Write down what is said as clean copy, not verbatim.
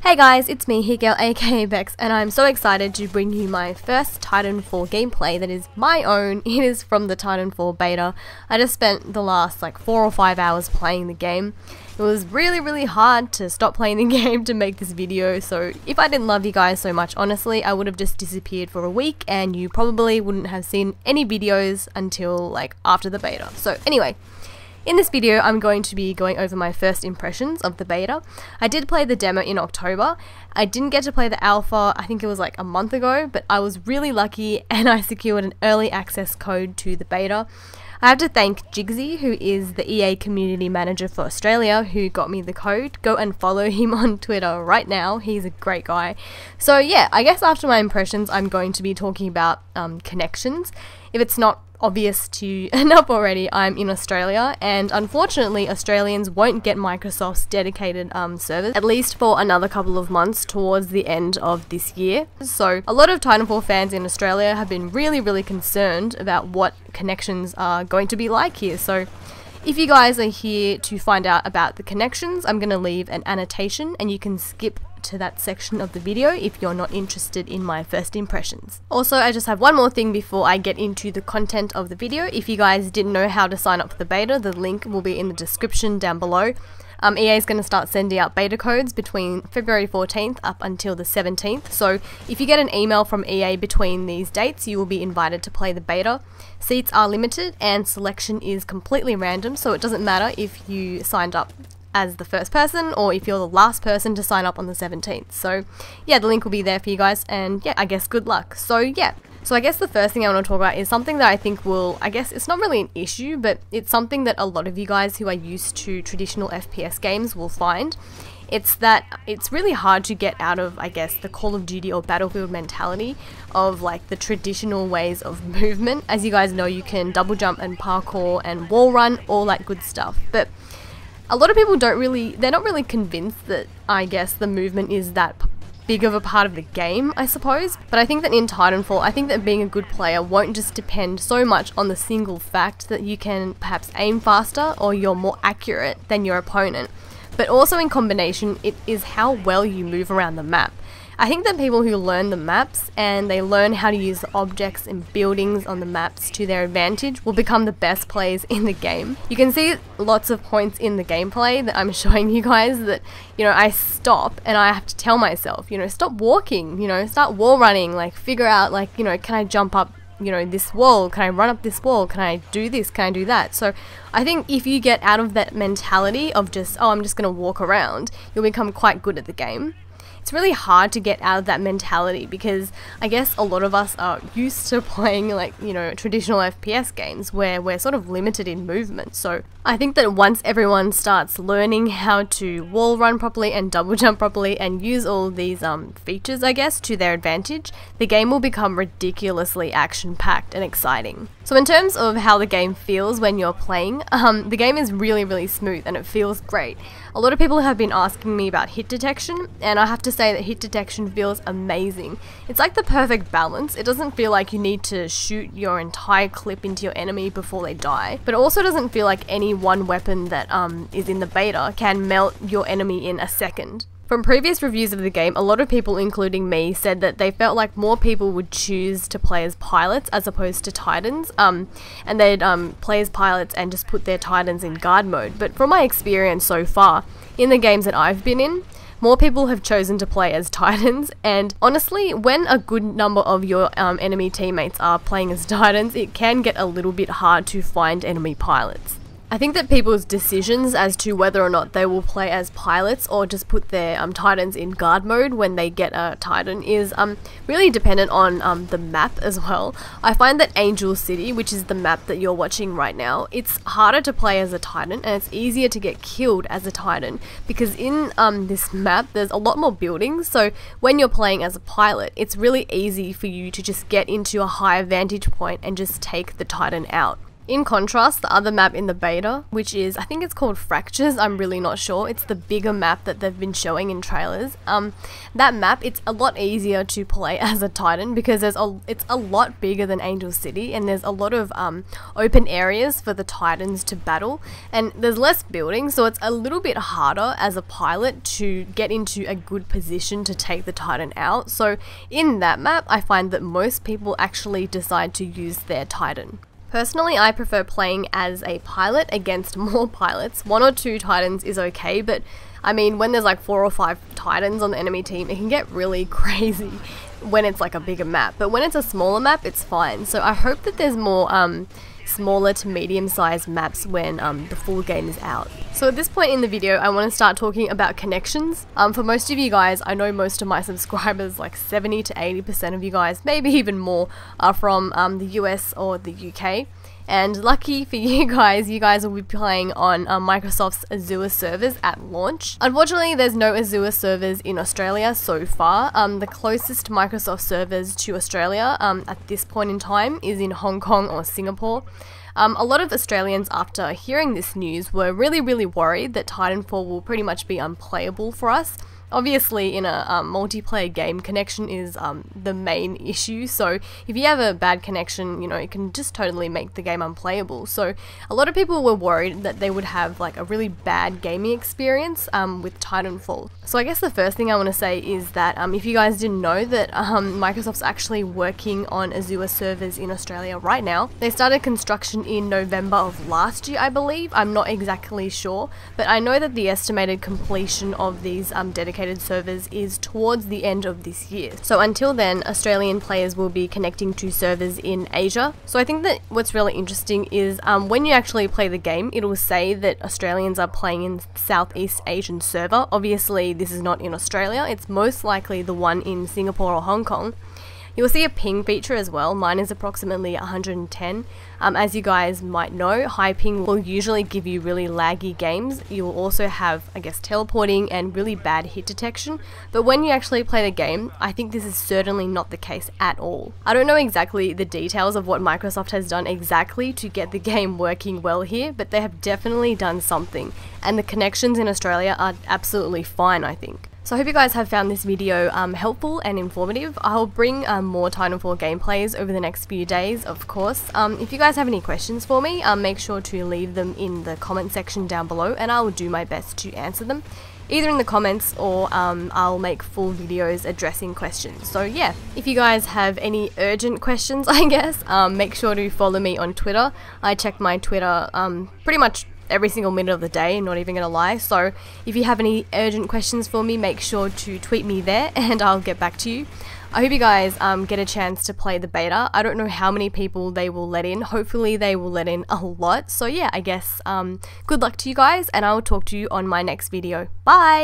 Hey guys, it's me, Higel aka Bex, and I'm so excited to bring you my first Titanfall gameplay that is my own. It is from the Titanfall beta. I just spent the last 4 or 5 hours playing the game. It was really hard to stop playing the game to make this video, so if I didn't love you guys so much, honestly, I would have just disappeared for a week and you probably wouldn't have seen any videos until after the beta. So anyway, in this video, I'm going to be going over my first impressions of the beta. I did play the demo in October. I didn't get to play the alpha, I think it was a month ago, but I was really lucky and I secured an early access code to the beta. I have to thank Jigsy, who is the EA Community Manager for Australia, who got me the code. Go and follow him on Twitter right now, he's a great guy. So yeah, I guess after my impressions, I'm going to be talking about connections. If it's not obvious to you enough already, I'm in Australia, and unfortunately Australians won't get Microsoft's dedicated servers, at least for another couple of months towards the end of this year. So a lot of Titanfall fans in Australia have been really concerned about what connections are going to be like here. So if you guys are here to find out about the connections, I'm going to leave an annotation and you can skip to that section of the video if you're not interested in my first impressions. Also, I just have one more thing before I get into the content of the video. If you guys didn't know how to sign up for the beta, the link will be in the description down below. EA is going to start sending out beta codes between February 14th up until the 17th, so if you get an email from EA between these dates, you will be invited to play the beta. Seats are limited and selection is completely random, so it doesn't matter if you signed up as the first person or if you're the last person to sign up on the 17th. So yeah, the link will be there for you guys, and yeah, I guess good luck. So yeah. So I guess the first thing I want to talk about is something that I think will, I guess it's not really an issue, but it's something that a lot of you guys who are used to traditional FPS games will find. It's that it's really hard to get out of, I guess, the Call of Duty or Battlefield mentality of the traditional ways of movement. As you guys know, you can double jump and parkour and wall run, all that good stuff. But a lot of people they're not really convinced that, I guess, the movement is that big of a part of the game, I suppose. But I think that in Titanfall, I think that being a good player won't just depend so much on the single fact that you can perhaps aim faster or you're more accurate than your opponent, but also in combination, it is how well you move around the map. I think that people who learn the maps and they learn how to use the objects and buildings on the maps to their advantage will become the best players in the game. You can see lots of points in the gameplay that I'm showing you guys that, I stop and I have to tell myself, stop walking, start wall running, figure out, can I jump up this wall, can I run up this wall, can I do this, can I do that? So I think if you get out of that mentality of just, oh, I'm just going to walk around, you'll become quite good at the game. It's really hard to get out of that mentality because I guess a lot of us are used to playing traditional FPS games where we're sort of limited in movement. So I think that once everyone starts learning how to wall run properly and double jump properly and use all these features, I guess, to their advantage, the game will become ridiculously action-packed and exciting. So in terms of how the game feels when you're playing, the game is really smooth and it feels great. A lot of people have been asking me about hit detection, and I have to say that hit detection feels amazing. It's like the perfect balance. It doesn't feel like you need to shoot your entire clip into your enemy before they die, but it also doesn't feel like any one weapon that is in the beta can melt your enemy in a second. From previous reviews of the game, a lot of people, including me, said that they felt like more people would choose to play as pilots as opposed to Titans, and they'd play as pilots and just put their Titans in guard mode. But from my experience so far, in the games that I've been in, more people have chosen to play as Titans, and honestly, when a good number of your enemy teammates are playing as Titans, it can get a little bit hard to find enemy pilots. I think that people's decisions as to whether or not they will play as pilots or just put their Titans in guard mode when they get a Titan is really dependent on the map as well. I find that Angel City, which is the map that you're watching right now, it's harder to play as a Titan and it's easier to get killed as a Titan because in this map there's a lot more buildings, so when you're playing as a pilot, it's really easy for you to just get into a higher vantage point and just take the Titan out. In contrast, the other map in the beta, which is, I think it's called Fractures, I'm really not sure, it's the bigger map that they've been showing in trailers. That map, it's a lot easier to play as a Titan because it's a lot bigger than Angel City, and there's a lot of open areas for the Titans to battle, and there's less building, so it's a little bit harder as a pilot to get into a good position to take the Titan out. So in that map, I find that most people actually decide to use their Titan. Personally, I prefer playing as a pilot against more pilots. 1 or 2 Titans is okay, but I mean, when there's like 4 or 5 Titans on the enemy team, it can get really crazy when it's like a bigger map. But when it's a smaller map, it's fine. So I hope that there's more smaller to medium-sized maps when the full game is out. So at this point in the video, I want to start talking about connections. For most of you guys, I know most of my subscribers, like 70 to 80% of you guys, maybe even more, are from the US or the UK. And lucky for you guys will be playing on Microsoft's Azure servers at launch. Unfortunately, there's no Azure servers in Australia so far. The closest Microsoft servers to Australia at this point in time is in Hong Kong or Singapore. A lot of Australians, after hearing this news, were really worried that Titanfall will pretty much be unplayable for us. Obviously, in a multiplayer game, connection is the main issue, so if you have a bad connection, you know, it can just totally make the game unplayable. So a lot of people were worried that they would have like a really bad gaming experience with Titanfall. So I guess the first thing I want to say is that if you guys didn't know that Microsoft's actually working on Azure servers in Australia right now. They started construction in November of last year, I believe. I'm not exactly sure, but I know that the estimated completion of these dedicated servers is towards the end of this year. So until then, Australian players will be connecting to servers in Asia. So I think that what's really interesting is when you actually play the game, it will say that Australians are playing in Southeast Asian server. Obviously, this is not in Australia. It's most likely the one in Singapore or Hong Kong. You'll see a ping feature as well. Mine is approximately 110. As you guys might know, high ping will usually give you really laggy games. You will also have, I guess, teleporting and really bad hit detection. But when you actually play the game, I think this is certainly not the case at all. I don't know exactly the details of what Microsoft has done exactly to get the game working well here, but they have definitely done something. And the connections in Australia are absolutely fine, I think. So I hope you guys have found this video helpful and informative. I'll bring more Titanfall gameplays over the next few days, of course. If you guys have any questions for me, make sure to leave them in the comment section down below, and I will do my best to answer them, either in the comments or I'll make full videos addressing questions. So yeah, if you guys have any urgent questions, I guess, make sure to follow me on Twitter. I check my Twitter pretty much every single minute of the day, not even gonna lie. So if you have any urgent questions for me, make sure to tweet me there and I'll get back to you. I hope you guys get a chance to play the beta. I don't know how many people they will let in. Hopefully they will let in a lot. So yeah, I guess good luck to you guys, and I will talk to you on my next video. Bye!